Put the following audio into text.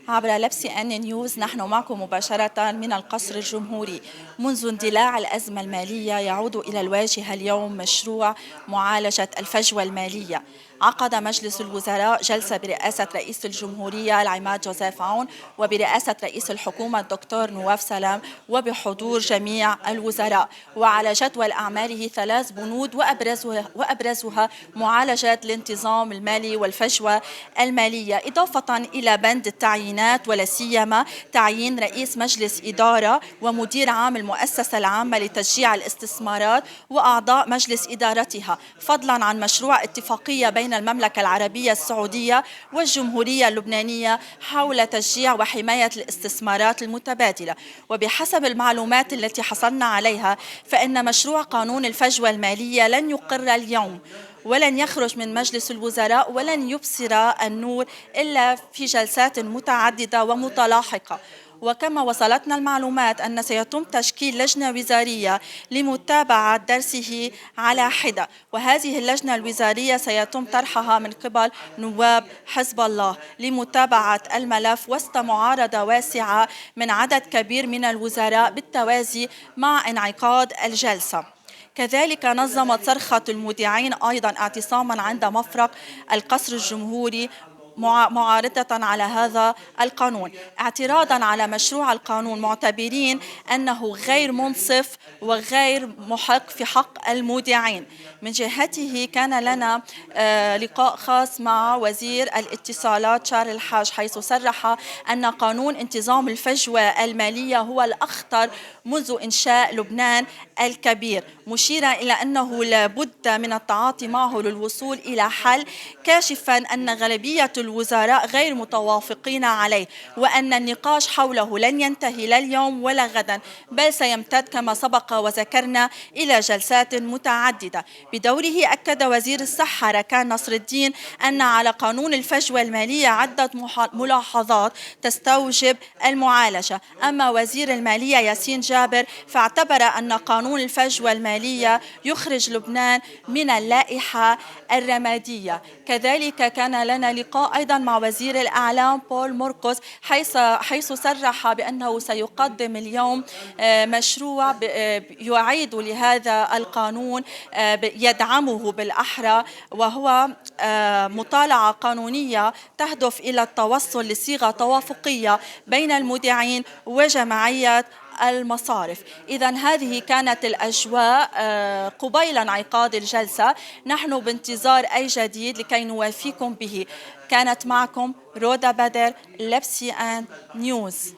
عبر لبس أن نيوز نحن معكم مباشرة من القصر الجمهوري. منذ اندلاع الأزمة المالية يعود إلى الواجهة اليوم مشروع معالجة الفجوة المالية. عقد مجلس الوزراء جلسة برئاسة رئيس الجمهورية العماد جوزيف عون وبرئاسة رئيس الحكومة الدكتور نواف سلام وبحضور جميع الوزراء، وعلى جدول أعماله 3 بنود وأبرزها معالجة الانتظام المالي والفجوة المالية، إضافة إلى بند التعيينات ولا سيما تعيين رئيس مجلس إدارة ومدير عام المؤسسة العامة لتشجيع الاستثمارات وأعضاء مجلس إدارتها، فضلا عن مشروع اتفاقية بين المملكة العربية السعودية والجمهورية اللبنانية حول تشجيع وحماية الاستثمارات المتبادلة. وبحسب المعلومات التي حصلنا عليها فإن مشروع قانون الفجوة المالية لن يقر اليوم ولن يخرج من مجلس الوزراء ولن يبصر النور إلا في جلسات متعددة ومتلاحقة. وكما وصلتنا المعلومات أن سيتم تشكيل لجنة وزارية لمتابعة درسه على حدة، وهذه اللجنة الوزارية سيتم طرحها من قبل نواب حزب الله لمتابعة الملف وسط معارضة واسعة من عدد كبير من الوزراء بالتوازي مع انعقاد الجلسة. كذلك نظمت صرخة المذيعين أيضا اعتصاما عند مفرق القصر الجمهوري معارضة على هذا القانون، اعتراضا على مشروع القانون، معتبرين أنه غير منصف وغير محق في حق المودعين. من جهته كان لنا لقاء خاص مع وزير الاتصالات شارل الحاج، حيث صرح أن قانون انتظام الفجوة المالية هو الأخطر منذ إنشاء لبنان الكبير، مشيرا إلى أنه لا بد من التعاطي معه للوصول إلى حل، كاشفا أن غالبية الوزراء غير متوافقين عليه، وأن النقاش حوله لن ينتهي لا اليوم ولا غدا، بل سيمتد كما سبق وذكرنا إلى جلسات متعددة. بدوره أكد وزير الصحة ركان نصر الدين أن على قانون الفجوة المالية عدة ملاحظات تستوجب المعالجة. أما وزير المالية ياسين جابر فاعتبر أن قانون الفجوة المالية يخرج لبنان من اللائحة الرمادية. كذلك كان لنا لقاء أيضا مع وزير الإعلام بول موركوس، حيث صرح بأنه سيقدم اليوم مشروع يعيد لهذا القانون يدعمه بالأحرى، وهو مطالعة قانونية تهدف إلى التوصل لصيغة توافقية بين المودعين وجمعية المصارف. إذن هذه كانت الأجواء قبيل انعقاد الجلسة، نحن بانتظار أي جديد لكي نوافيكم به. كانت معكم رودا بدر، لبسي آن نيوز.